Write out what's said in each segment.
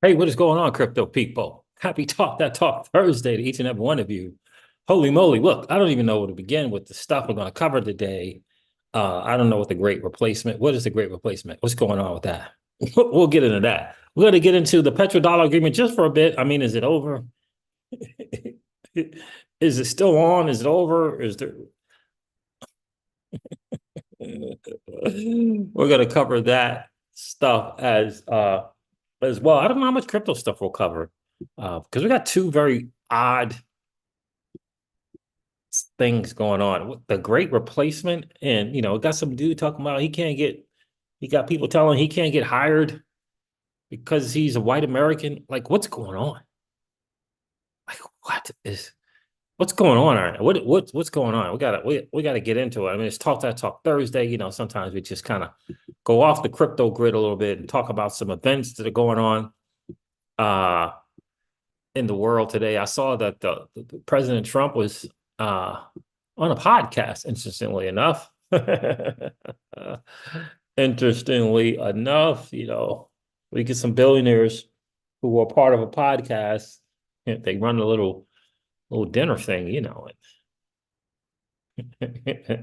Hey, what is going on, crypto people? Happy Talk That Talk Thursday to each and every one of you. Holy moly, look, I don't even know where to begin with the stuff we're going to cover today. I don't know what the great replacement, what is the great replacement? What's going on with that? We'll get into that. We're going to get into the petrodollar agreement just for a bit. I mean, is it over? Is it still on? Is it over? Is there? We're going to cover that stuff as well. I don't know how much crypto stuff we'll cover because we got two very odd things going on. The great replacement, and got some dude talking about he got people telling he can't get hired because he's a white American. Like, what's going on? Like, what's going on? All right? What's going on? We gotta get into it. I mean, it's Talk That Talk Thursday. Sometimes we just kind of go off the crypto grid a little bit and talk about some events that are going on uh in the world today. I saw that the President Trump was on a podcast, interestingly enough. Interestingly enough, we get some billionaires who are part of a podcast. They run a little dinner thing, it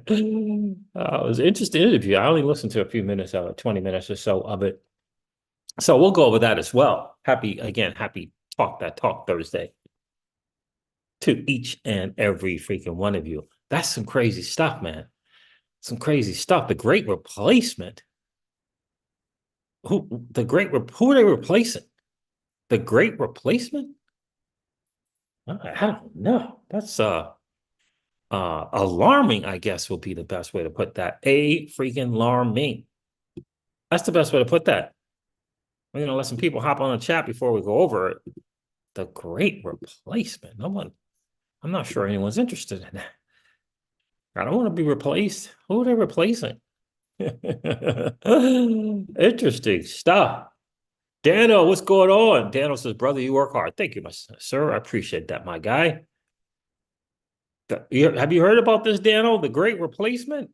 was an interesting interview. I only listened to a few minutes of it, 20 minutes or so of it. So we'll go over that as well. Happy Talk That Talk Thursday to each and every freaking one of you. That's some crazy stuff, man. Some crazy stuff. The great replacement. Who are they replacing? The great replacement? I don't know. That's alarming, I guess will be the best way to put that. A freaking alarming. That's the best way to put that. Let some people hop on the chat before we go over it. The great replacement. I'm not sure anyone's interested in that. I don't want to be replaced. Who are they replacing? Interesting stuff. Dano, what's going on? Dano says, brother, you work hard. Thank you, my sir. I appreciate that, my guy. Have you heard about this, Dano? The great replacement?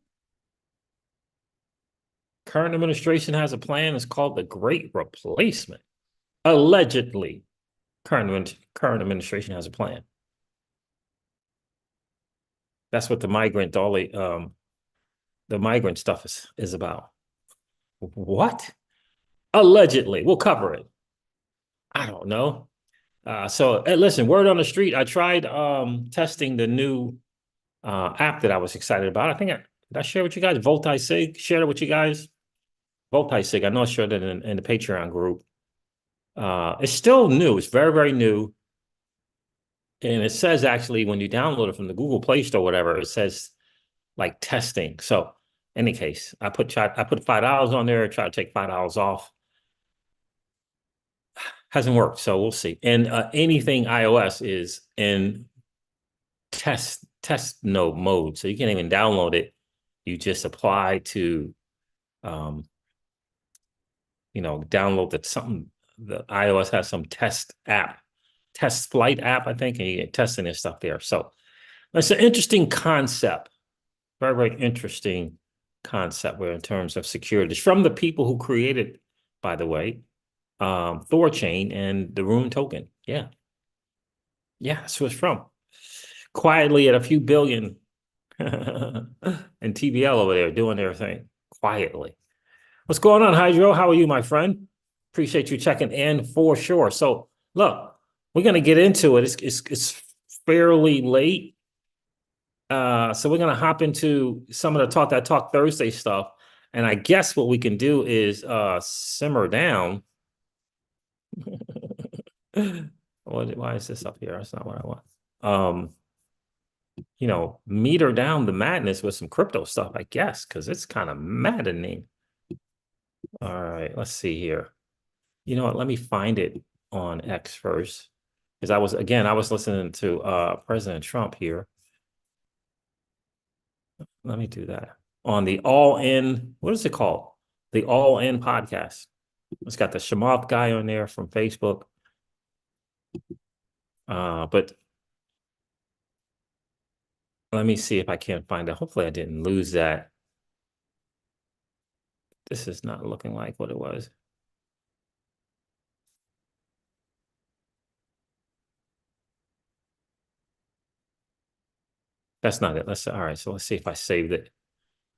Current administration has a plan. It's called the great replacement. Allegedly, current administration has a plan. That's what the migrant stuff is about. What? Allegedly. We'll cover it. I don't know. So listen, word on the street. I tried testing the new app that I was excited about. Did I share with you guys? Volti-Sig. Shared it with you guys. Volti-Sig. I know I shared it in the Patreon group. It's still new. It's very, very new. And it says actually when you download it from the Google Play Store, whatever, it says like testing. So, any case, I put $5 on there, try to take $5 off. Hasn't worked, so we'll see. And anything iOS is in test node mode, so you can't even download it. You just apply to, download that something. The iOS has some test flight app, I think, and you get testing and stuff there. So it's an interesting concept, very, very interesting concept where in terms of security. It's from the people who created, by the way, Thorchain and the Rune token. Yeah. Yeah, that's who it's from. Quietly at a few billion and TBL over there doing their thing quietly. What's going on, Hydro? How are you, my friend? Appreciate you checking in for sure. So look, we're gonna get into it. It's fairly late. So we're gonna hop into some of the Talk Thursday stuff. And I guess what we can do is simmer down. Why is this up here? That's not what I want. Meter down the madness with some crypto stuff, I guess, because it's kind of maddening. All right, let's see here. You know what? Let me find it on X first. Because I was listening to President Trump here. Let me do that. On the All In, what is it called? The All In podcast. It's got the Shimoff guy on there from Facebook. But let me see if I can't find it. Hopefully I didn't lose that. This is not looking like what it was. That's not it. All right. So let's see if I saved it.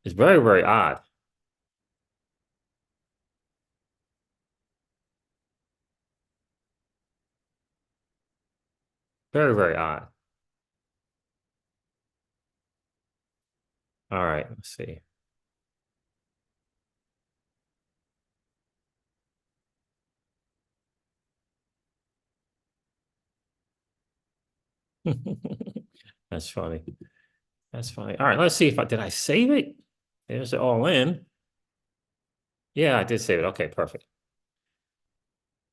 It's very, very odd. Very, very odd. All right. Let's see. That's funny. That's funny. All right. Let's see if did I save it? There's it all in. Yeah, I did save it. Okay, perfect.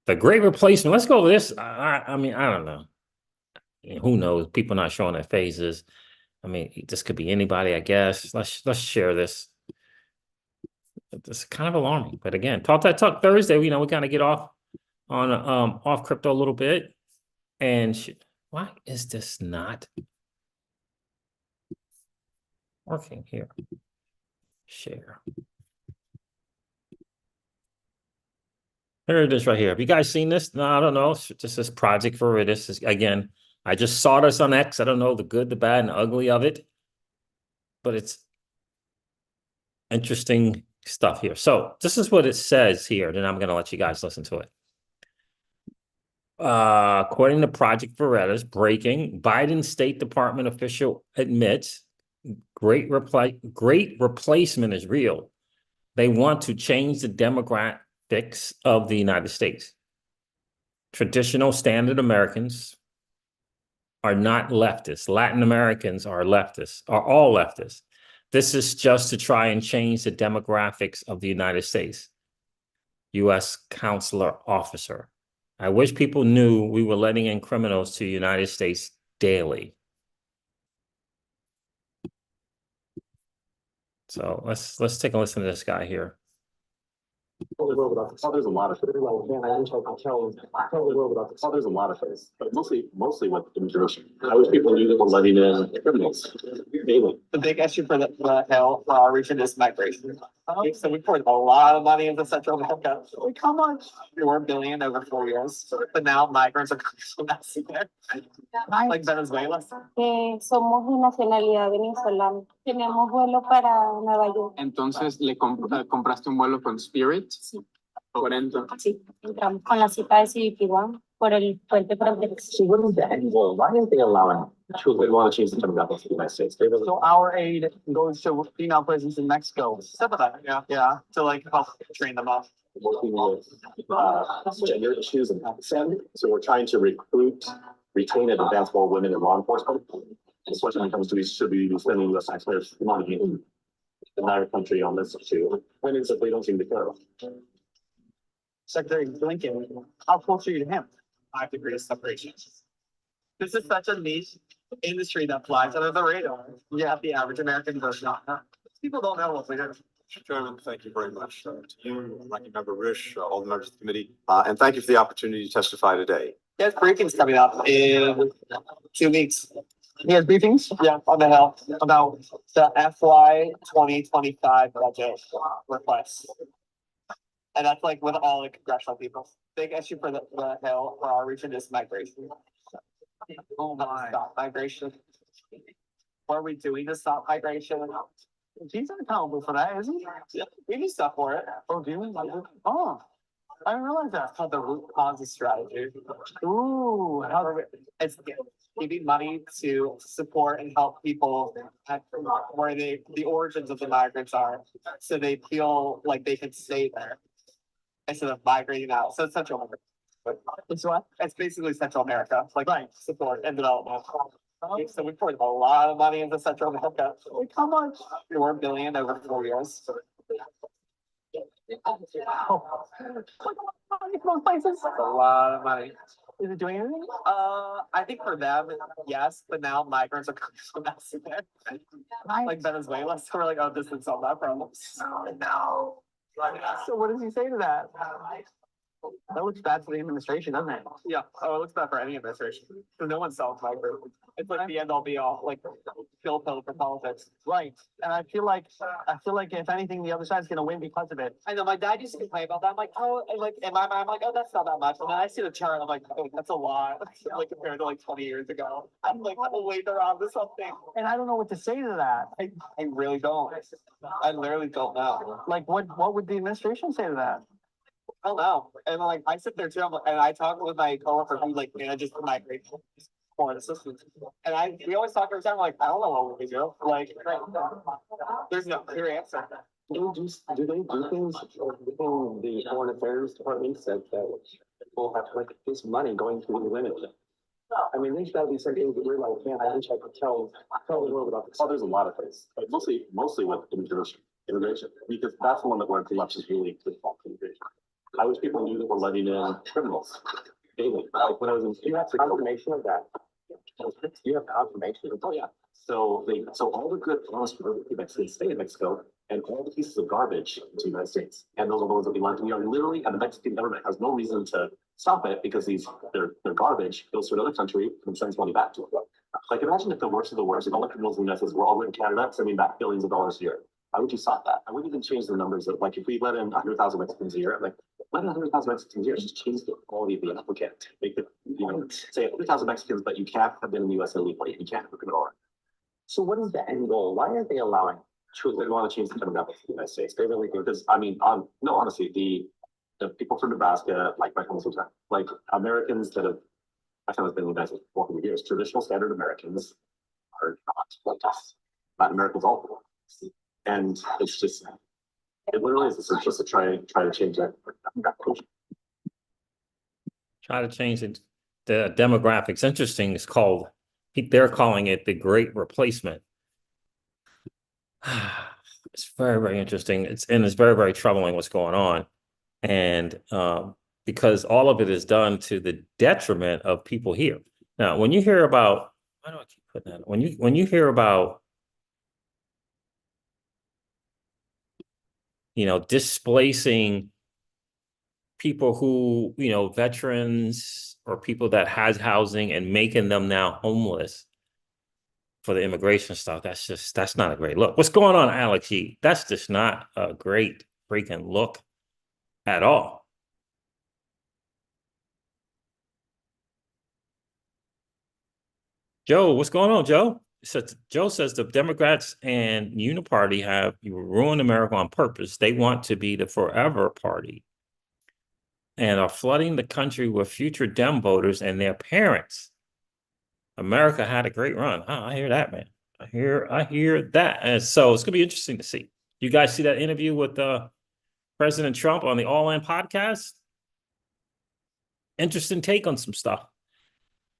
The Great Replacement. Let's go with this. I mean, I don't know. Who knows? People not showing their faces. I mean, this could be anybody, I guess. Let's share this. This is kind of alarming. But again, Talk Thursday, we kind of get off on off crypto a little bit. And why is this not working here? Share. Here it is right here. Have you guys seen this? No, I don't know. This is Project Veritas. Again, I just saw this on X. I don't know the good, the bad, and the ugly of it. But it's interesting stuff here. So this is what it says here. Then I'm going to let you guys listen to it. According to Project Veritas, breaking, Biden State Department official admits great replacement is real. They want to change the demographics of the United States. Traditional standard Americans are not leftists. Latin Americans are leftists, are all leftists. This is just to try and change the demographics of the United States. U.S. Consular Officer. I wish people knew we were letting in criminals to the United States daily. So let's take a listen to this guy here. There's a lot of things. There's a lot of things, but mostly what immigration. I wish people knew that we're letting in criminals daily. The big issue for the Hill for our region is migration. So we poured a lot of money into Central America. Like how much? $4 billion over 4 years. But now migrants are there. Like Venezuela. Somos de nacionalidad venezolana. Tenemos vuelo para Nueva York. Entonces, compraste un vuelo con Spirit? Sí. Por ento. Sí, entramos con la cita de CBP1 por el puente fronterizo. So what is the end goal? Why didn't they allow they want to change the demographics of the United States? So our aid goes to female prisons in Mexico. Stuff like that. Yeah. To like help train them up. Working with gender issues in Pakistan. So we're trying to recruit, retain, and advance more women in law enforcement. Especially when it comes to should we be spending U.S. taxpayers' money in another country on this issue? Women simply don't seem to care. Secretary Blinken, how close are you to him? 5 degrees separation. This is such a niche industry that flies under the radar. Yeah, the average American does not know. People don't know what we do. Chairman, thank you very much to you, Ranking Member Risch, all the members of the committee, and thank you for the opportunity to testify today. Yes, briefings coming up in 2 weeks. He has briefings, yeah, on the Hill about the FY 2025 budget requests. And that's like with all the congressional people. Big issue for the Hill for our region is migration. Oh my. Stop migration. What are we doing to stop migration? He's accountable for that, isn't he? Yeah. We do stuff for it. Oh, do you? Oh, I didn't realize that's called the root causes strategy. Ooh, it's giving money to support and help people at where the origins of the migrants are, so they feel like they can stay there instead of migrating out. So it's Central America. It's what? It's basically Central America, like support and development. So we poured a lot of money into Central America. Like how much? $4 billion over 4 years. Places. A lot of money. Is it doing anything? I think for them, yes, but now migrants are coming there. Like Venezuela, so we're like, oh, this would solve that problem. No. So what does he say to that? That looks bad for the administration, doesn't it? Yeah, oh, it looks bad for any administration. So no one sells my group. It's like the end all be all, like pill for politics. Right, and I feel like if anything, the other side's gonna win because of it. I know, my dad used to complain about that. I'm like, oh, and like, in my mind, I'm like, oh, that's not that much. And then I see the chart, I'm like, oh, that's a lot. Like compared to like 20 years ago. I'm like, oh, wait, they're on to something. And I don't know what to say to that. I really don't. I literally don't know. Like, what would the administration say to that? I don't know. And like, I sit there too, and I talk with my coworker who like manages my grade foreign assistants. And we always talk every time, like, I don't know what we do. Like, there's no clear answer. Do they do things within the foreign affairs departments that people have like this money going through the limit? I mean, there's gotta be some things that we're like, man, I wish I could tell the world about this. Oh, there's a lot of things, but mostly with immigration, because that's the one that where corruption is really difficult. I wish people knew that we're letting in criminals daily. Like when I was in, you have confirmation of that. You have confirmation. Oh yeah. So all the good honest Mexicans stay in Mexico, and all the pieces of garbage into the United States, and those are the ones that we want. We are literally, and the Mexican government has no reason to stop it because they're garbage goes to another country and sends money back to them. Like imagine if the worst of the worst, if all the criminals in the United States were all in Canada sending back billions of dollars a year. Why would you stop that? I wouldn't even change the numbers of like if we let in 100,000 Mexicans a year, like let in 100,000 Mexicans a year, just change the quality of the applicant. Make it, say 100,000 Mexicans, but you can't have been in the US illegally. You can't have a criminal record. So what is the end goal? Why are they allowing? Truly, they want to change the demographics of the United States. They really do because I mean, no, honestly, the people from Nebraska, like my family's like Americans that have my family's been in the United States for 400 years. Traditional standard Americans are not like us. Not Americans all. And it's just, it literally is just to try to change that. Try to change it. The demographics. Interesting. It's called, they're calling it the Great Replacement. It's very, very interesting. It's very, very troubling what's going on. And because all of it is done to the detriment of people here. Now, when you hear about, why do I keep putting that? When you hear about, displacing people who, veterans or people that has housing and making them now homeless for the immigration stuff, that's not a great look. What's going on, Alex E? That's just not a great freaking look at all. Joe, what's going on, Joe? Joe says the Democrats and Uniparty have ruined America on purpose. They want to be the forever party and are flooding the country with future Dem voters and their parents. America had a great run. Oh, I hear that, man. I hear that. And so it's gonna be interesting to see. You guys see that interview with President Trump on the All In podcast? Interesting take on some stuff.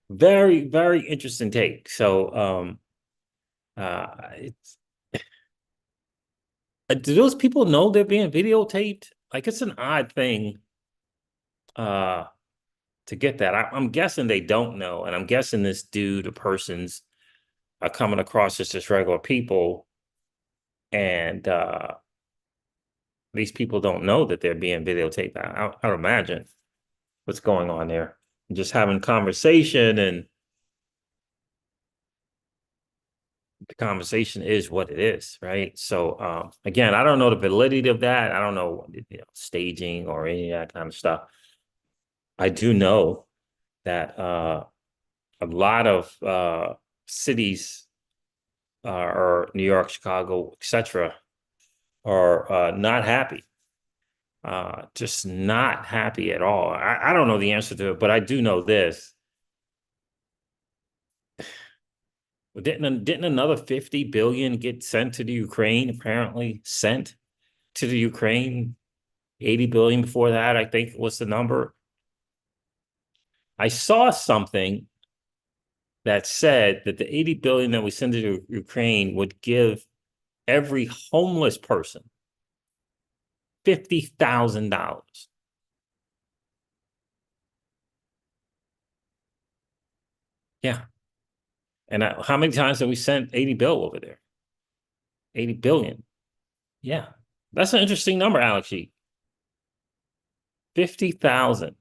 Very, very interesting take. So do those people know they're being videotaped? Like it's an odd thing to get that. I'm guessing they don't know, and I'm guessing this dude or persons are coming across as just regular people, and these people don't know that they're being videotaped. I would imagine what's going on there. Just having conversation, and the conversation is what it is, right? So again, I don't know the validity of that. I don't know, staging or any of that kind of stuff. I do know that a lot of cities or New York, Chicago, etc., are not happy. Just not happy at all. I don't know the answer to it, but I do know this. Didn't another 50 billion get sent to the Ukraine? Apparently sent to the Ukraine. 80 billion before that, I think was the number. I saw something that said that the 80 billion that we send to Ukraine would give every homeless person $50,000. Yeah. And how many times have we sent 80 bill over there? 80 billion. Yeah. That's an interesting number, Alex G. 50,000.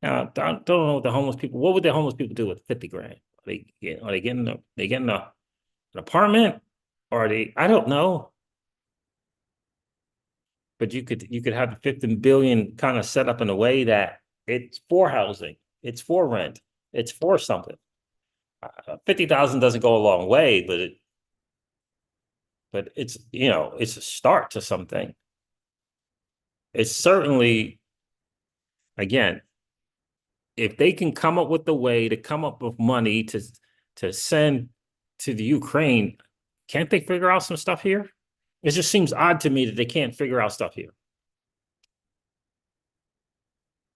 Now, I don't know what the homeless people, what would the homeless people do with 50 grand? Are they getting an apartment? Or are they, I don't know. But you could have the 15 billion kind of set up in a way that it's for housing, it's for rent, it's for something. 50,000 doesn't go a long way, but it's, you know, it's a start to something. It's certainly, again, if they can come up with the way to come up with money to send to the Ukraine, can't they figure out some stuff here? It just seems odd to me that they can't figure out stuff here.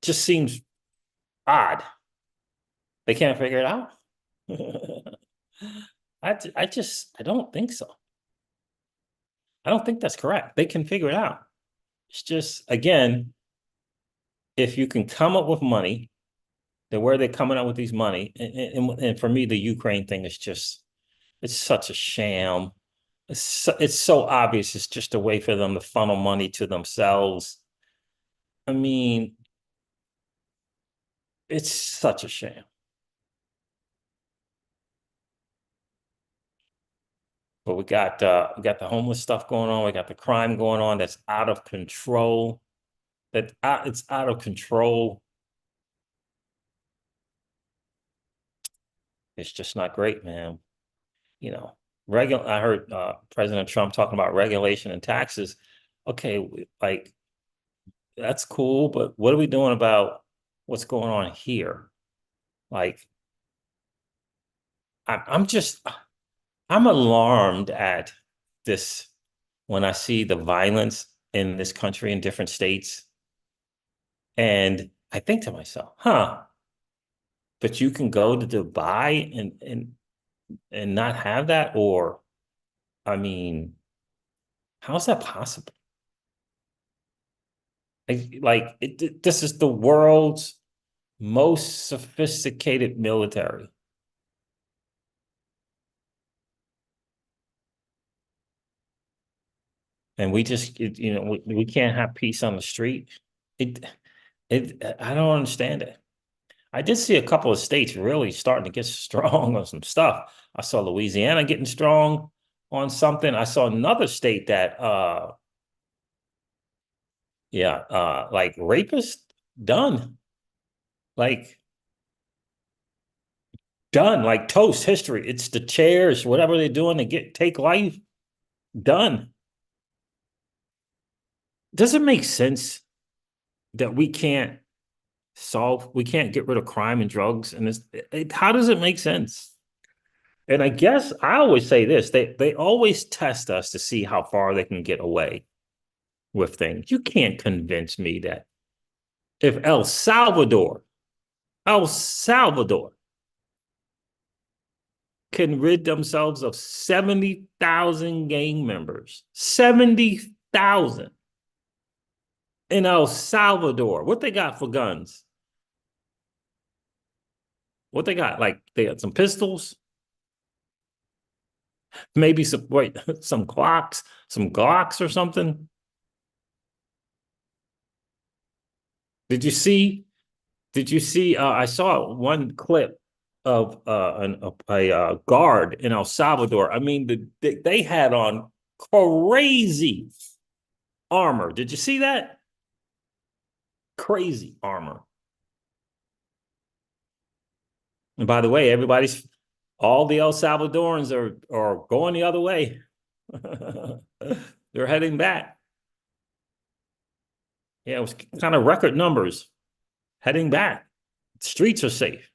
Just seems odd. They can't figure it out. I don't think so. I don't think that's correct. They can figure it out. It's just, again, if you can come up with money, then where are they coming up with these money? And for me, the Ukraine thing is just, it's such a sham. It's so obvious. It's just a way for them to funnel money to themselves. I mean, it's such a sham. But we got the homeless stuff going on. We got the crime going on that's out of control. It's out of control. It's just not great, man. You know, I heard President Trump talking about regulation and taxes. Okay, like that's cool, but what are we doing about what's going on here? Like, I'm alarmed at this when I see the violence in this country in different states. And I think to myself, but you can go to Dubai and not have that? Or, I mean, how's that possible? This is the world's most sophisticated military. And we just, you know, we can't have peace on the street. I don't understand it. I did see a couple of states really starting to get strong on some stuff. I saw Louisiana getting strong on something. I saw another state that, like rapists done, like done, like toast history. It's the chairs, whatever they're doing to take life, done. Does it make sense that we can't get rid of crime and drugs? And how does it make sense? And I guess I always say this, they always test us to see how far they can get away with things. You can't convince me that if El Salvador can rid themselves of 70,000 gang members, 70,000 in El Salvador, what they got for guns? What they got? Like they got some pistols, maybe some Glocks or something. Did you see? I saw one clip of a guard in El Salvador. I mean, they had on crazy armor. Did you see that? Crazy armor. And by the way, all the El Salvadorans are going the other way. They're heading back. Yeah, it was kind of record numbers heading back. Streets are safe.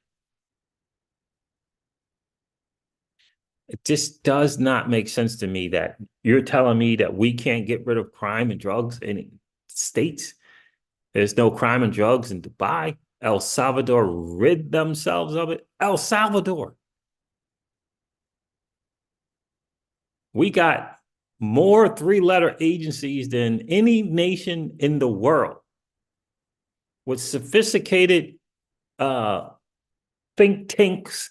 It just does not make sense to me that you're telling me that we can't get rid of crime and drugs in states. There's no crime and drugs in Dubai. El Salvador rid themselves of it. El Salvador. We got more three-letter agencies than any nation in the world with sophisticated think tanks.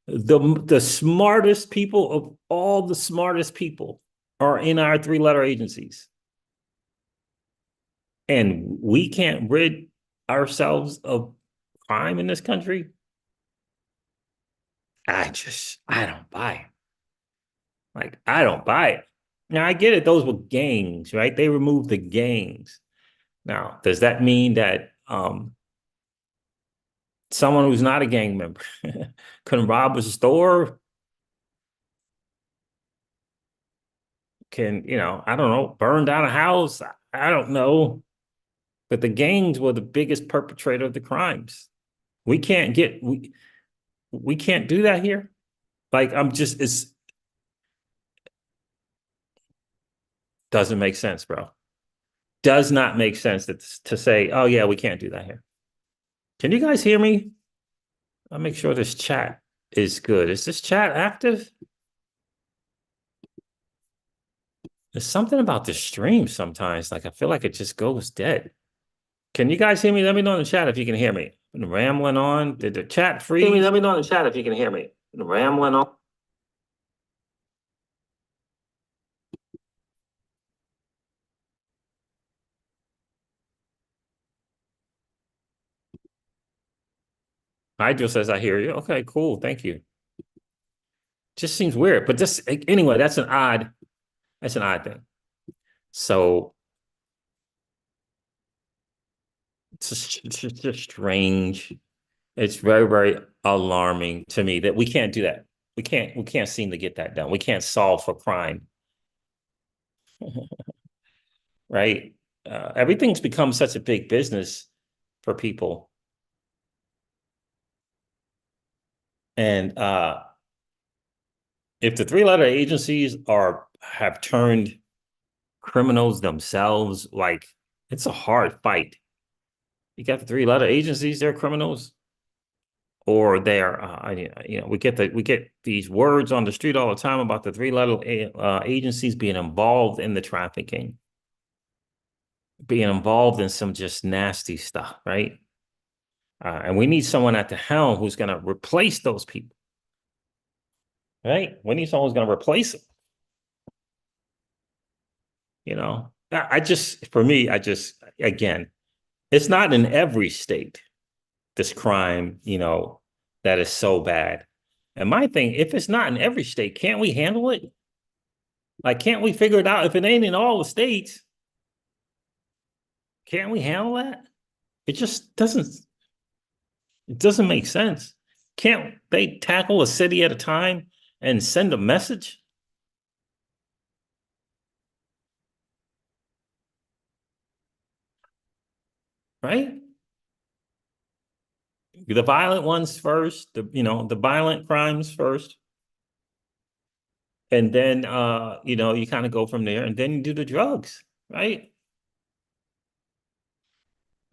The smartest people of all the smartest people are in our three-letter agencies. And we can't rid ourselves of crime in this country? I don't buy it. Like, I don't buy it. Now, I get it. Those were gangs, right? They removed the gangs. Now, does that mean that someone who's not a gang member can rob a store? Can, I don't know, burn down a house? I don't know. But the gangs were the biggest perpetrator of the crimes. We can't we can't do that here. Like, it's doesn't make sense, bro. Does not make sense to say, oh yeah, we can't do that here. Can you guys hear me? I'll make sure this chat is good. Is this chat active? There's something about the stream sometimes. Like, I feel like it just goes dead. Can you guys hear me? Let me know in the chat if you can hear me. I'm rambling on. Did the chat freeze? Let me know in the chat if you can hear me. I'm rambling on. Nigel says, I hear you. Okay, cool. Thank you. Just seems weird. But just anyway, that's an odd thing. So it's just strange. It's very, very alarming to me that we can't do that. We can't seem to get that done. We can't solve for crime. Right? Everything's become such a big business for people. And if the three-letter agencies have turned criminals themselves, like, it's a hard fight. You got the three-letter agencies, they're criminals, or they're we get these words on the street all the time about the three-letter agencies being involved in the trafficking, being involved in some just nasty stuff, right? And we need someone at the helm who's going to replace those people, right? We need someone who's going to replace them. Again, it's not in every state, this crime, that is so bad. And my thing, if it's not in every state, can't we handle it? Like, can't we figure it out? If it ain't in all the states, can't we handle that? It just doesn't make sense. Can't they tackle a city at a time and send a message? Right? The violent ones first, the violent crimes first. And then you kind of go from there, and then you do the drugs, right?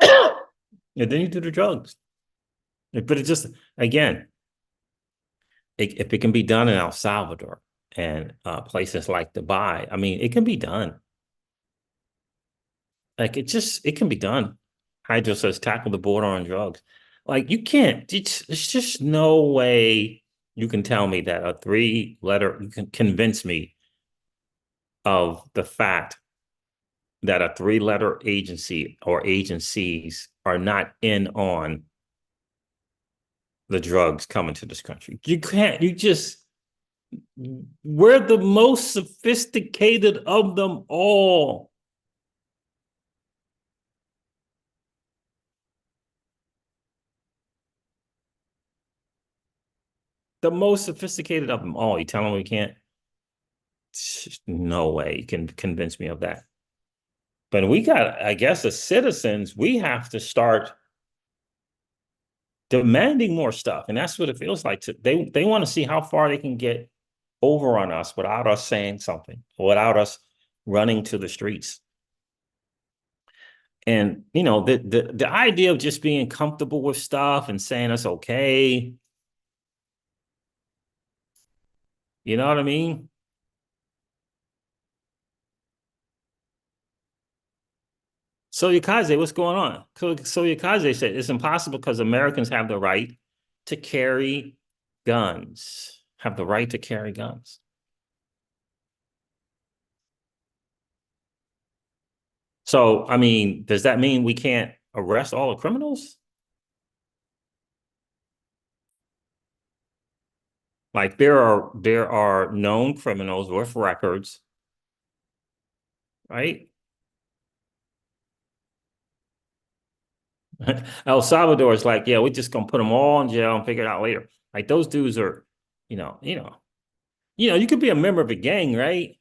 And then you do the drugs. But it just, again, if it can be done in El Salvador and places like Dubai, I mean, it can be done. Like, it can be done. Hydro says tackle the border on drugs. Like, you can't, there's just no way you can tell me that you can convince me of the fact that a three-letter agency or agencies are not in on the drugs coming to this country. We're the most sophisticated of them all. The most sophisticated of them all. You tell them we can't? No way you can convince me of that. But we got, I guess, as citizens, we have to start demanding more stuff. And that's what it feels like. They want to see how far they can get over on us without us saying something, without us running to the streets. And, the idea of just being comfortable with stuff and saying it's okay, you know what I mean? So Yakaze, what's going on? So Yakaze said it's impossible because Americans have the right to carry guns. Have the right to carry guns. So, I mean, does that mean we can't arrest all the criminals? Like there are known criminals with records, right? El Salvador is like, yeah, we're just gonna put them all in jail and figure it out later. Like those dudes are, you could be a member of a gang, right?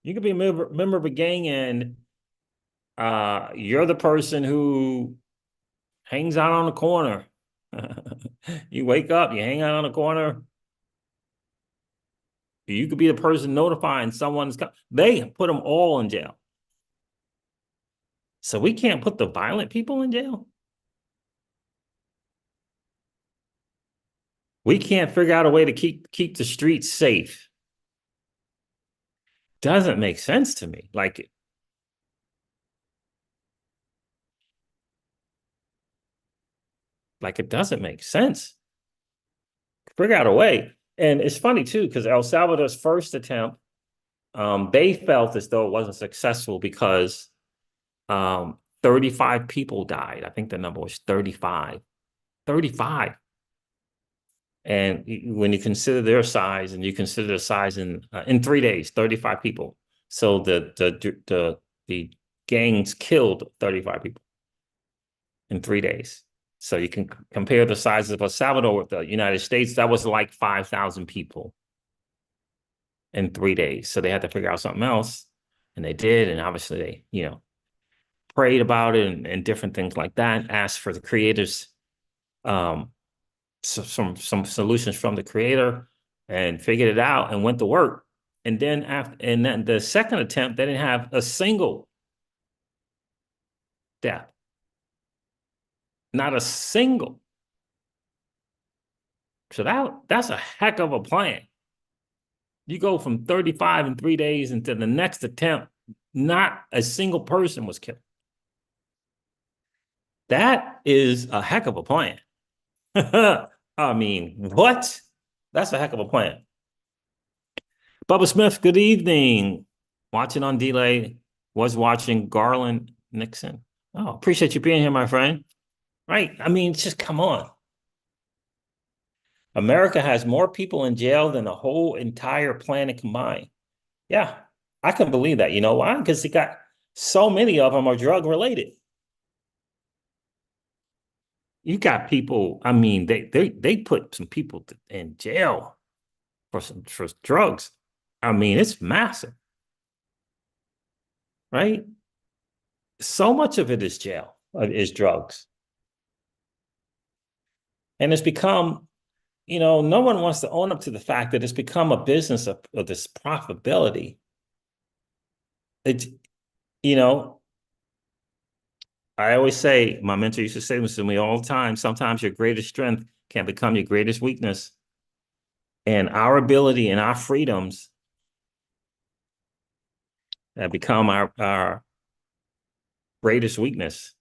You could be a member of a gang, and you're the person who hangs out on the corner. You wake up, you hang out on the corner. You could be the person notifying someone's. They put them all in jail. So we can't put the violent people in jail. We can't figure out a way to keep the streets safe. Doesn't make sense to me. Like it doesn't make sense. Figure out a way. And it's funny too, because El Salvador's first attempt, they felt as though it wasn't successful because 35 people died. I think the number was 35. 35. And when you consider their size, and you consider the size in 3 days, 35 people. So the gangs killed 35 people in 3 days. So you can compare the size of El Salvador with the United States. That was like 5,000 people in 3 days. So they had to figure out something else, and they did. And obviously they, prayed about it and different things like that, asked for the creators, some solutions from the creator, and figured it out and went to work. And then then the second attempt, they didn't have a single death. Not a single. So that's a heck of a plan. You go from 35 in 3 days into the next attempt, not a single person was killed. That is a heck of a plan. I mean, what? That's a heck of a plan. Bubba Smith, good evening. Watching on delay, was watching Garland Nixon. Oh, appreciate you being here, my friend. Right? I mean, just come on. America has more people in jail than the whole entire planet combined. Yeah, I can believe that. You know why? Because they got so many of them are drug related. You got people, I mean, they put some people in jail for drugs. I mean, it's massive. Right? So much of it is jail, is drugs. And it's become, no one wants to own up to the fact that it's become a business of this profitability. It's, I always say, my mentor used to say this to me all the time, sometimes your greatest strength can become your greatest weakness. And our ability and our freedoms have become our greatest weakness.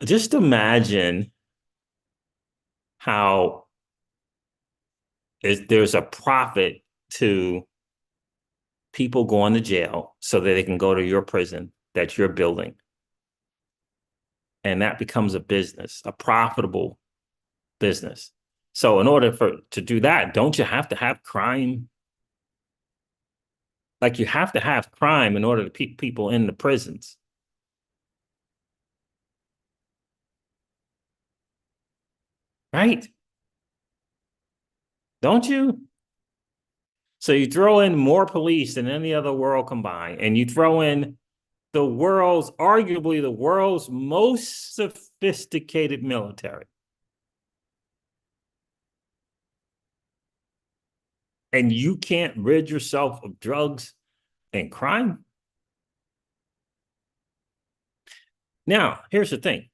Just imagine how there's a profit to people going to jail so that they can go to your prison that you're building. And that becomes a business, a profitable business. So in order to do that, don't you have to have crime? Like you have to have crime in order to keep people in the prisons. Right? Don't you? So you throw in more police than any other world combined, and you throw in arguably the world's most sophisticated military. And you can't rid yourself of drugs and crime. Now, here's the thing.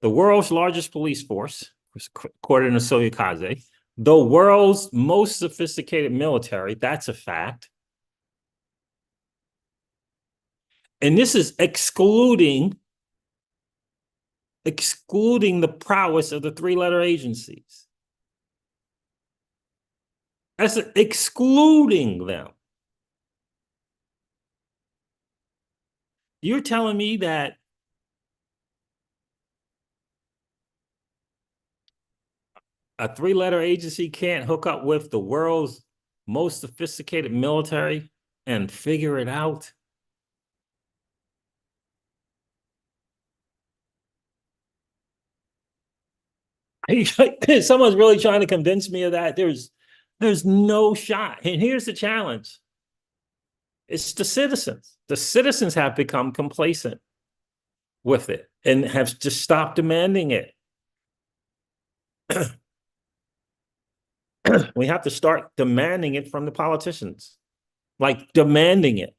The world's largest police force, according to Soyokaze, the world's most sophisticated military, that's a fact. And this is excluding the prowess of the three-letter agencies. That's excluding them. You're telling me that A three-letter agency can't hook up with the world's most sophisticated military and figure it out. Someone's really trying to convince me of that. There's no shot. And here's the challenge. It's the citizens. The citizens have become complacent with it and have just stopped demanding it. We have to start demanding it from the politicians, like demanding it.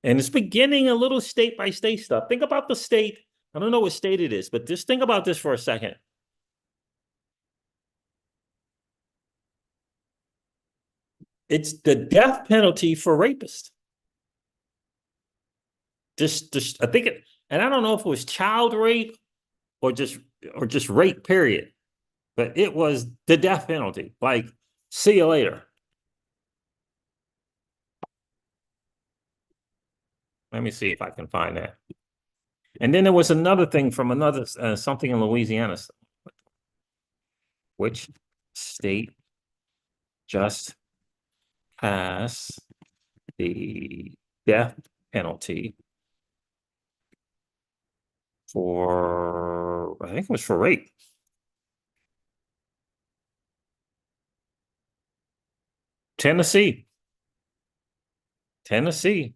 And it's beginning a little state by state stuff. Think about the state. I don't know what state it is, but just think about this for a second. It's the death penalty for rapists. Just I think it, and I don't know if it was child rape or just rape, period. But it was the death penalty. Like, see you later. Let me see if I can find that. And then there was another thing from another something in Louisiana. Which state just passed the death penalty for, I think it was for rape. Tennessee. Tennessee.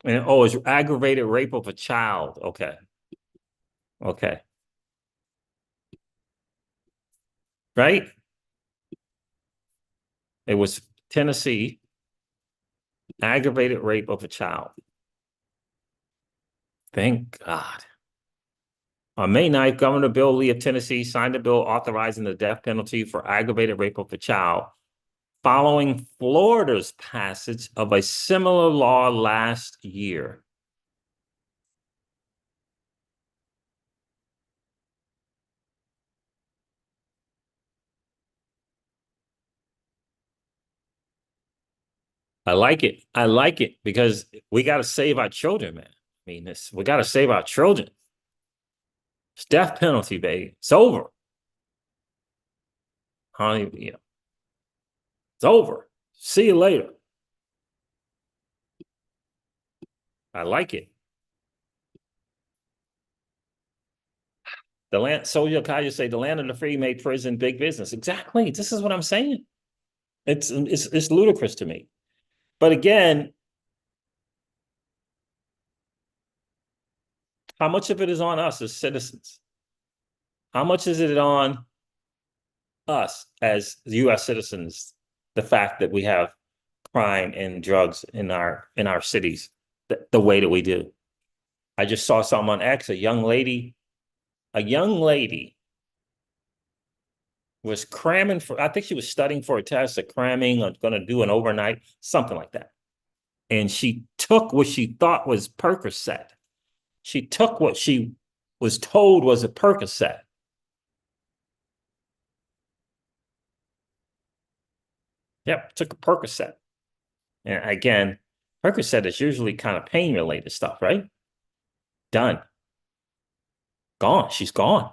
And oh, it's aggravated rape of a child. Okay. Okay. Right? It was Tennessee, aggravated rape of a child. Thank God. On May 9th, Governor Bill Lee of Tennessee signed a bill authorizing the death penalty for aggravated rape of a child, following Florida's passage of a similar law last year. I like it. I like it because we got to save our children, man. I mean, we got to save our children. It's death penalty, baby. It's over. Honey, you know, it's over. See you later. I like it. The land, Soja Kaya say, the land of the free made prison big business. Exactly. This is what I'm saying. It's ludicrous to me. But again, how much of it is on us as citizens? How much is it on us as US citizens? The fact that we have crime and drugs in our cities the way that we do. I just saw something on X, a young lady was cramming for, I think she was studying for a test, or cramming, or going to do an overnight, something like that. And she took what she thought was Percocet. She took what she was told was a Percocet. Yep, took a Percocet. And again, Percocet is usually kind of pain-related stuff, right? Done. Gone. She's gone.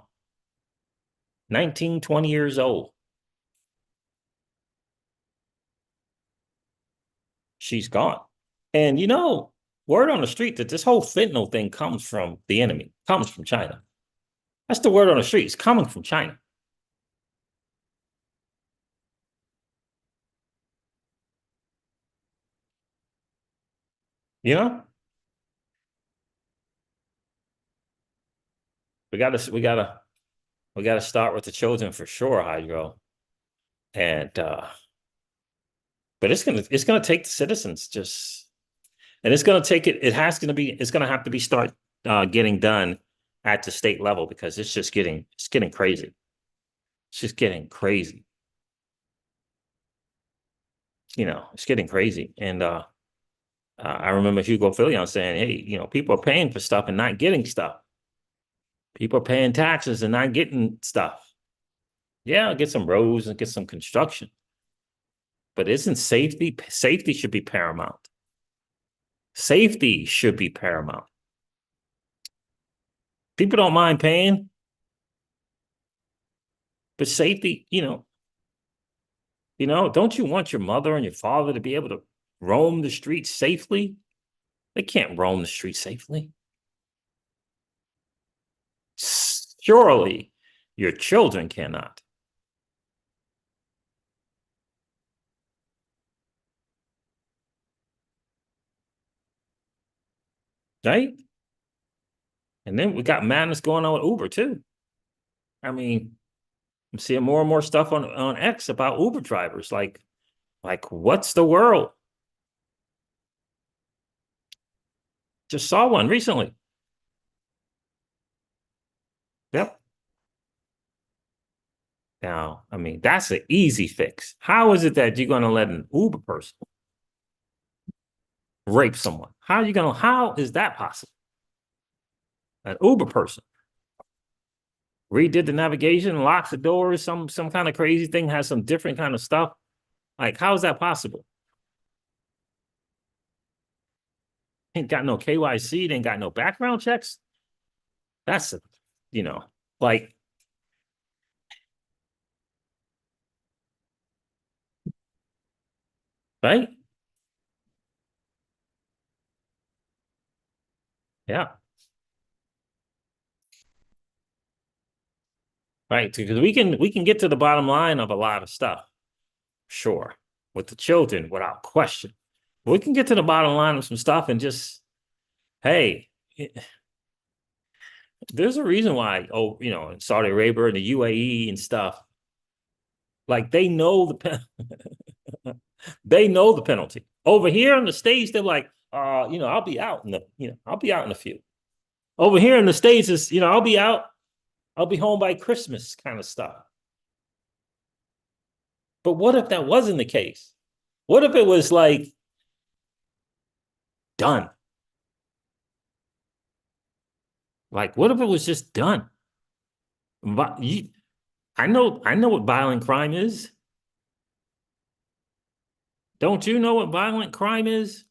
19, 20 years old. She's gone. And you know, word on the street that this whole fentanyl thing comes from the enemy, comes from China. That's the word on the street. It's coming from China. You know? We gotta start with the children for sure, Hydro. And but it's gonna take the citizens just, and it's gonna take it. It's gonna have to be start getting done at the state level, because it's getting crazy. It's just getting crazy. You know, it's getting crazy. And I remember Hugo Filion saying, hey, you know, people are paying for stuff and not getting stuff. People are paying taxes and not getting stuff. Yeah, I'll get some roads and get some construction. But isn't safety should be paramount. Safety should be paramount. People don't mind paying, but safety, don't you want your mother and your father to be able to roam the streets safely? They can't roam the streets safely. Surely your children cannot. Right? And then we got madness going on with Uber too. I mean, I'm seeing more and more stuff on X about Uber drivers. Like what's the world? Just saw one recently. Yep. Now, I mean, that's an easy fix. How is it that you're going to let an Uber person rape someone? How is that possible? An Uber person redid the navigation, locks the doors, some kind of crazy thing, has some different kind of stuff. Like, how is that possible? Ain't got no KYC, ain't got no background checks. That's like, right? Yeah. Right. Because we can get to the bottom line of a lot of stuff. Sure. With the children, without question. We can get to the bottom line of some stuff and just, hey, there's a reason why, in Saudi Arabia and the UAE and stuff, like they know they know the penalty. Over here in the States, they're like, I'll be out I'll be out in a few. Over here in the States is, I'll be out, I'll be home by Christmas kind of stuff. But what if that wasn't the case? What if it was like done? Like, what if it was just done? I know what violent crime is. Don't you know what violent crime is?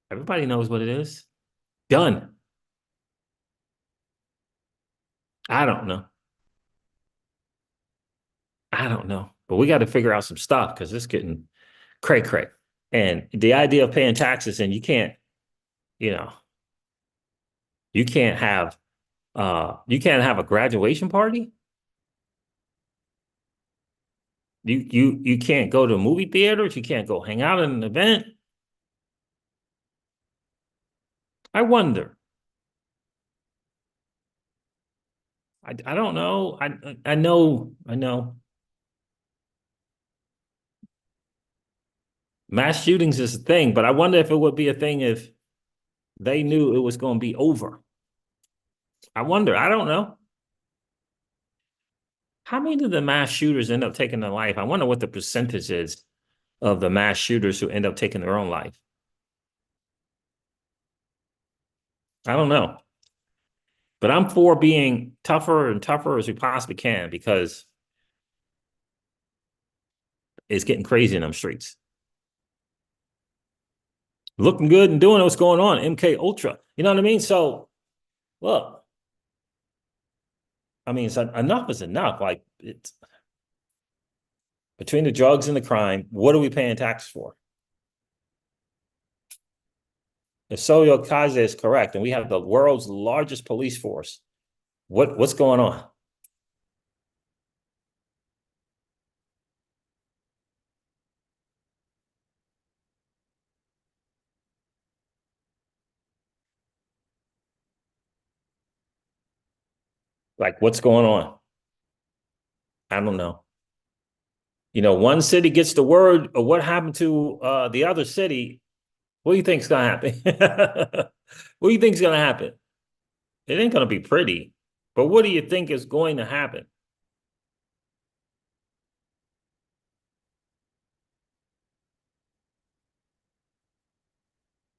Everybody knows what it is. Done. I don't know. But we got to figure out some stuff because it's getting cray. And the idea of paying taxes and you can't have a graduation party. You can't go to movie theaters. You can't go hang out at an event. I wonder. I don't know. I know. Mass shootings is a thing, but I wonder if it would be a thing if they knew it was going to be over. I wonder. I don't know. How many of the mass shooters end up taking their life? I wonder what the percentage is of the mass shooters who end up taking their own life. I don't know. But I'm for being tougher and tougher as we possibly can because it's getting crazy in them streets. Looking good and doing what's going on. MK Ultra. You know what I mean? So, look. I mean, enough is enough. Like, it's between the drugs and the crime, what are we paying taxes for? If Soyo Kaze is correct, and we have the world's largest police force, what's going on? Like, what's going on? I don't know. One city gets the word of what happened to the other city. What do you think's gonna happen? What do you think's gonna happen? It ain't gonna be pretty, but what do you think is going to happen?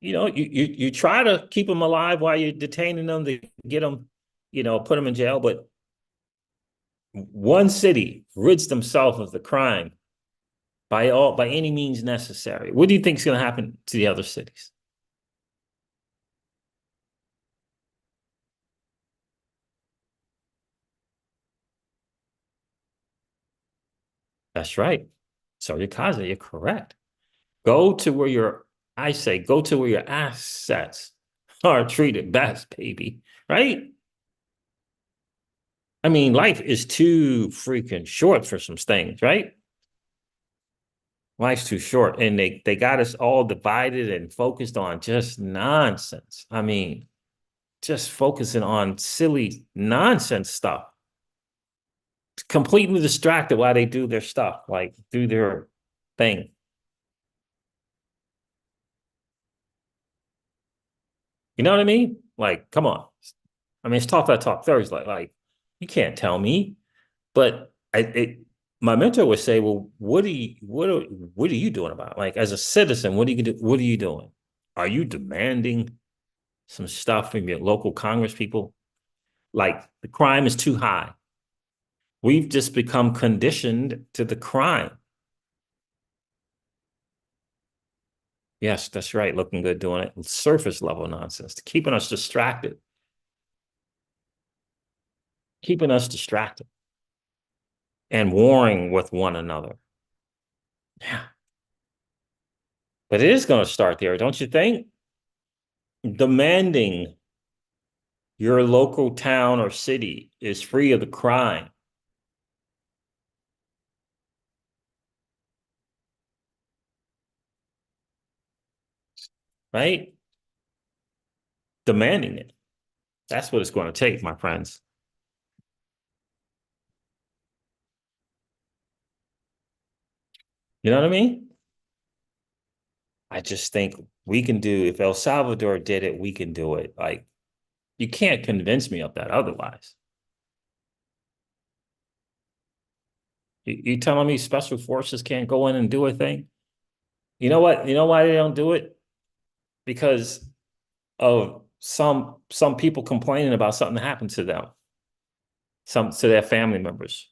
You try to keep them alive while you're detaining them to get them, put them in jail, but one city rids themselves of the crime by any means necessary. What do you think is going to happen to the other cities? That's right. So your cousin, you're correct. Go to where go to where your assets are treated best, baby. Right? I mean, life is too freaking short for some things, right? Life's too short. And they got us all divided and focused on just nonsense. I mean, just focusing on silly nonsense stuff. Completely distracted while they do their stuff, like do their thing. You know what I mean? Like, come on. I mean, it's Talk That Talk Thursday. Like, you can't tell me. But my mentor would say, "Well, what are you doing about it? Like, as a citizen, what are you do? What are you doing? Are you demanding some stuff from your local Congress people? Like, the crime is too high. We've just become conditioned to the crime." Yes, that's right. Looking good doing it. Surface level nonsense, keeping us distracted. Keeping us distracted and warring with one another. Yeah. But it is going to start there, don't you think? Demanding your local town or city is free of the crime. Right? Demanding it. That's what it's going to take, my friends. You know what I mean? I just think we can do, if El Salvador did it, we can do it. Like, you can't convince me of that otherwise. You telling me special forces can't go in and do a thing? You know what? You know why they don't do it? Because of some people complaining about something that happened to them, some to their family members.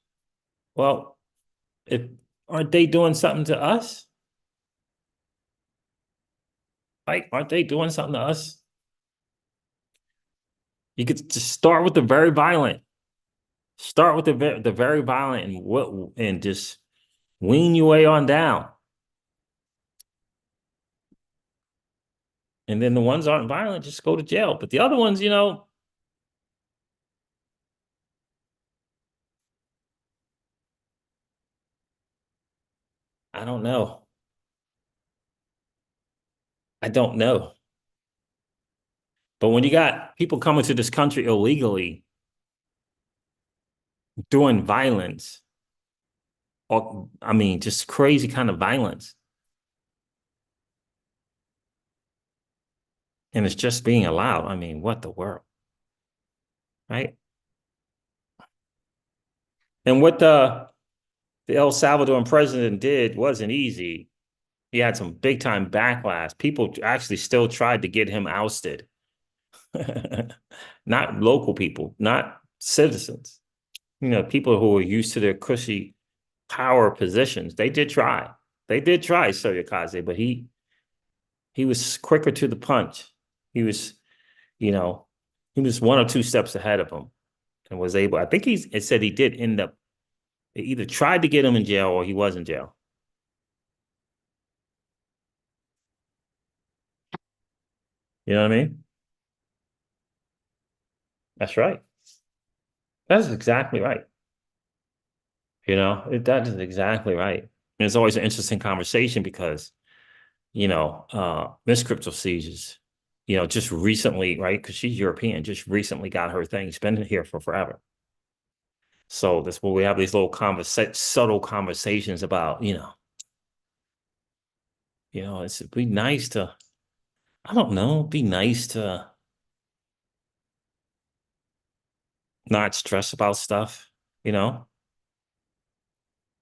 Well, if aren't they doing something to us? Like, aren't they doing something to us? You could just start with the very violent. Start with the very violent and just wean your way on down. And then the ones aren't violent, just go to jail. But the other ones, I don't know. I don't know. But when you got people coming to this country illegally doing violence, or I mean, just crazy kind of violence, and it's just being allowed. I mean, what the world, right? And what the El Salvadoran president did wasn't easy. He had some big time backlash. People actually still tried to get him ousted. Not local people, not citizens. People who are used to their cushy power positions. They did try. They did try Soyakaze, but he was quicker to the punch. He was, you know, he was one or two steps ahead of him and was able. I think it said he did end up. They either tried to get him in jail or he was in jail. You know what I mean? That's right. That's exactly right. That is exactly right. And it's always an interesting conversation because, Miss Crypto Seizures, just recently, right? Because she's European, just recently got her thing. She's been here for forever. So that's where we have these little subtle conversations about, it's be nice to, I don't know, be nice to not stress about stuff, you know?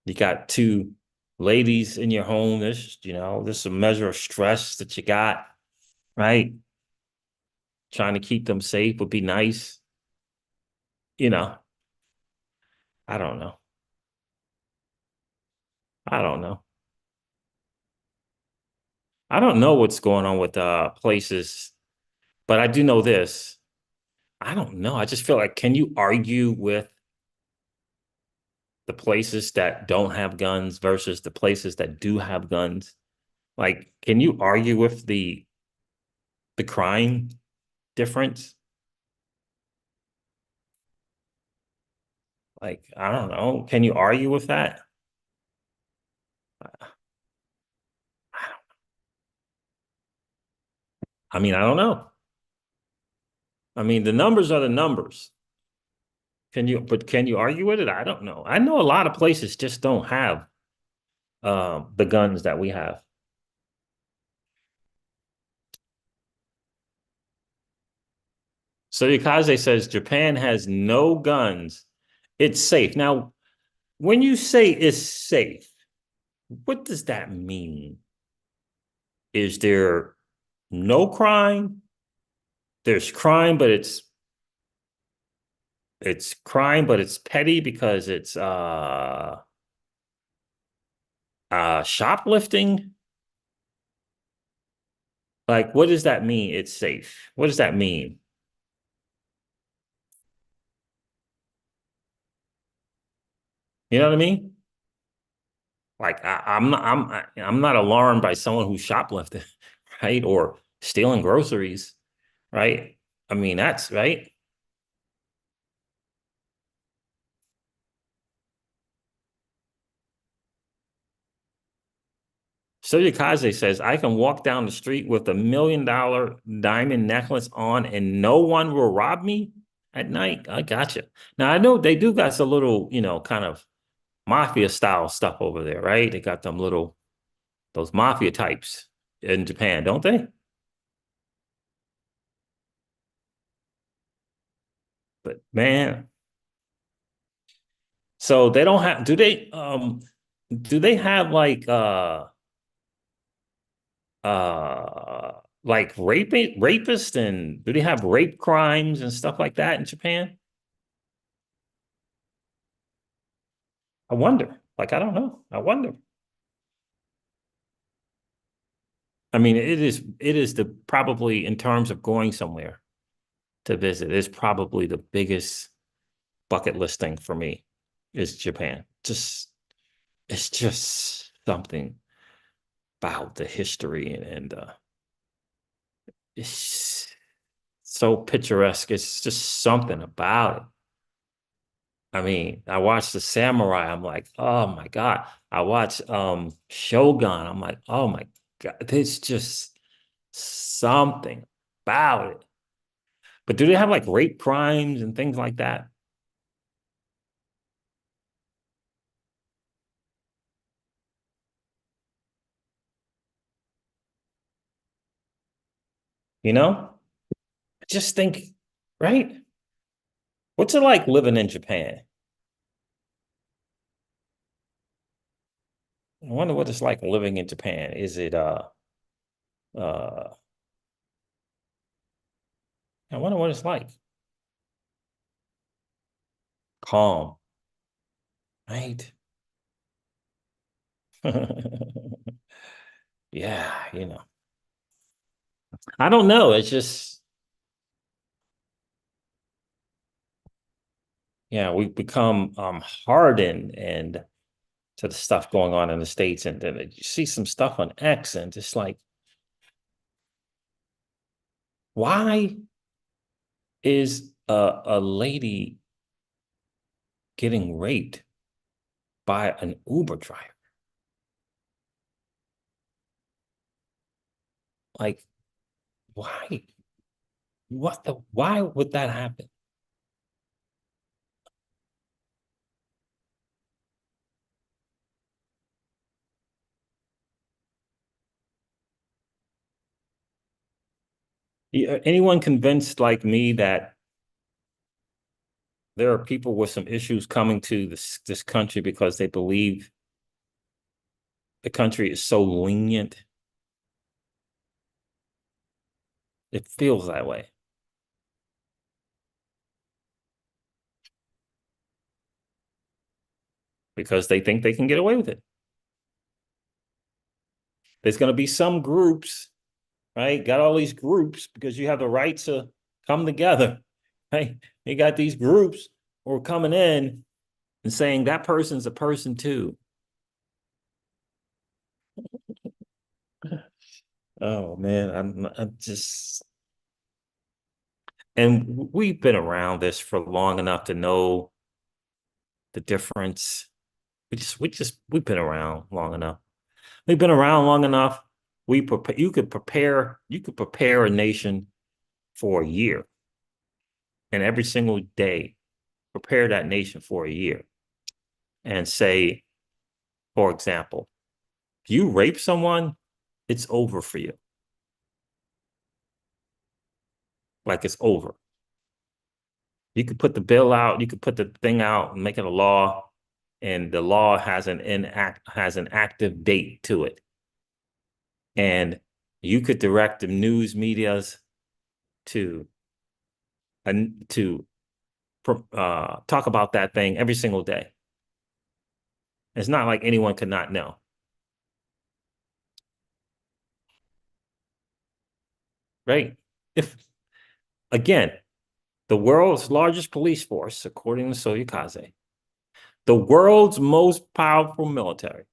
You got two ladies in your home. There's a measure of stress that you got, right? Trying to keep them safe would be nice. You know, I don't know. I don't know. I don't know what's going on with places, but I do know this. I don't know. I just feel like, can you argue with the places that don't have guns versus the places that do have guns. Like, can you argue with the crime difference? Like, I don't know. Can you argue with that? I mean, I don't know. I mean, the numbers are the numbers. But can you argue with it? I don't know. I know a lot of places just don't have the guns that we have. So Yakaze says Japan has no guns. It's safe. Now, when you say it's safe, what does that mean? Is there no crime? There's crime, but it's crime, but it's petty because it's shoplifting. Like, what does that mean? It's safe. What does that mean? You know what I mean? Like, I'm not alarmed by someone who's shoplifting, right? Or stealing groceries, right? I mean, that's right. Soyakaze says, I can walk down the street with $1 million diamond necklace on and no one will rob me at night. I gotcha. Now, I know they do got some little, kind of mafia style stuff over there, right? They got those mafia types in Japan, don't they? But man, so they don't have, do they have like rapists, and do they have rape crimes and stuff like that in Japan? I wonder. Like, I don't know. I wonder. I mean, it is the probably in terms of going somewhere to visit, it's probably the biggest bucket list thing for me is Japan. It's just something about the history and it's so picturesque. It's just something about it. I mean, I watched the Samurai. I'm like, oh my God. I watched Shogun. I'm like, oh my God. There's just something about it. But do they have like rape crimes and things like that? You know? I just think, right? What's it like living in Japan? I wonder what it's like living in Japan. Is it uh I wonder what it's like. Calm, right? Yeah, I don't know. It's just, yeah, we've become hardened and to the stuff going on in the States. And then you see some stuff on X and just like, why is a lady getting raped by an Uber driver? Like, why? Why would that happen? Anyone convinced like me that there are people with some issues coming to this country because they believe the country is so lenient? It feels that way because they think they can get away with it. There's going to be some groups, right? Got all these groups because you have the right to come together, right? You got these groups who are coming in and saying that person's a person too. Oh man, I'm just, and we've been around this for long enough to know the difference. We've been around long enough. We've been around long enough. You could prepare a nation for a year, and every single day, prepare that nation for a year, and say, for example, if you rape someone, it's over for you. Like it's over. You could put the bill out, you could put the thing out and make it a law, and the law has an active date to it. And you could direct the news medias to talk about that thing every single day. It's not like anyone could not know. Right? If, again, the world's largest police force, according to Soyokaze, the world's most powerful military.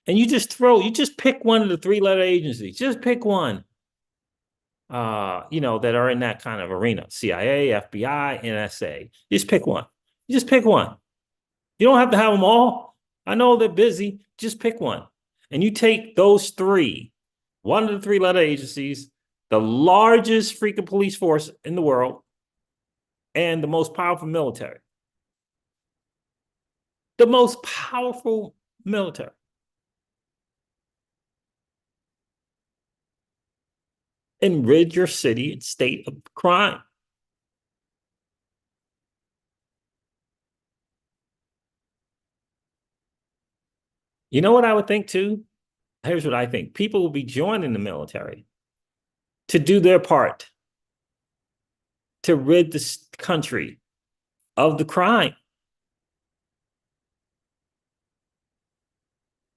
And you just pick one of the 3-letter agencies. Just pick one. That are in that kind of arena. CIA, FBI, NSA. Just pick one. You just pick one. You don't have to have them all. I know they're busy. Just pick one. And you take those three, one of the 3-letter agencies, the largest freaking police force in the world, and the most powerful military. The most powerful military. And rid your city and state of crime. You know what I would think too? Here's what I think. People will be joining the military to do their part to rid this country of the crime.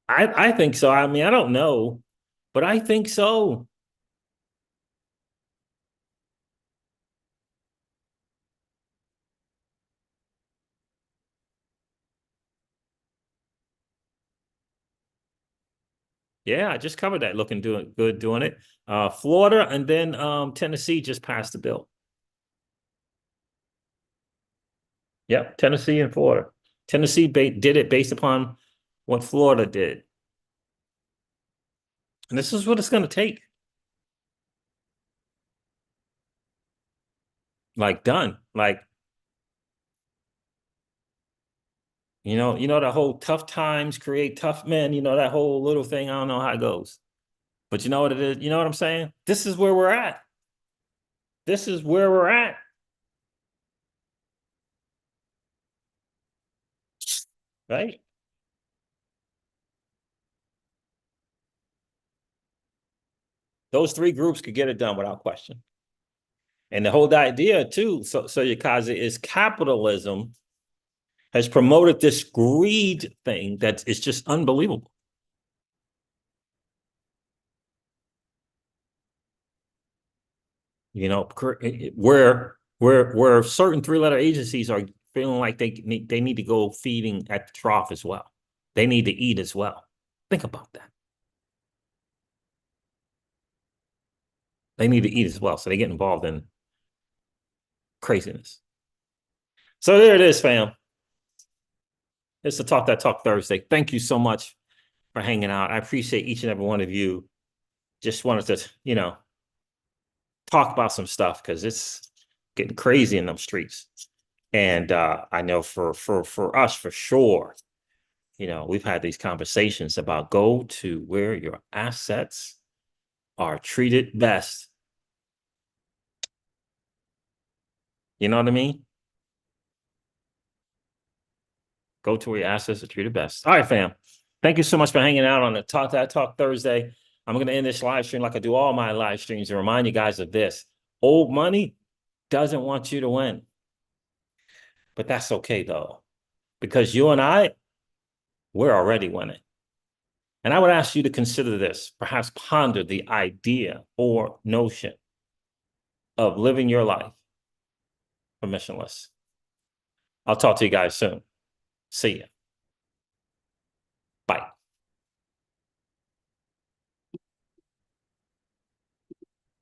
I think so. I mean, I don't know, but I think so. Yeah, I just covered that. Looking good doing it. Florida and then Tennessee just passed the bill. Yep, Tennessee and Florida. Tennessee did it based upon what Florida did. And this is what it's going to take. Like done. Like, that whole tough times create tough men, that whole little thing. I don't know how it goes. But you know what it is? You know what I'm saying? This is where we're at. This is where we're at. Right? Those 3 groups could get it done without question. And the whole idea too, so Yakaze, is capitalism has promoted this greed thing that is just unbelievable. Where certain 3-letter agencies are feeling like they need to go feeding at the trough as well. They need to eat as well. Think about that. They need to eat as well, so they get involved in craziness. So there it is, fam. It's the Talk That Talk Thursday. Thank you so much for hanging out. I appreciate each and every one of you. Just wanted to, talk about some stuff because it's getting crazy in them streets. And I know for us, for sure, we've had these conversations about go to where your assets are treated best. You know what I mean? Go to where your assets are treated best. All right, fam. Thank you so much for hanging out on the Talk That Talk Thursday. I'm going to end this live stream like I do all my live streams and remind you guys of this. Old money doesn't want you to win. But that's okay, though, because you and I, we're already winning. And I would ask you to consider this, perhaps ponder the idea or notion of living your life permissionless. I'll talk to you guys soon. See ya.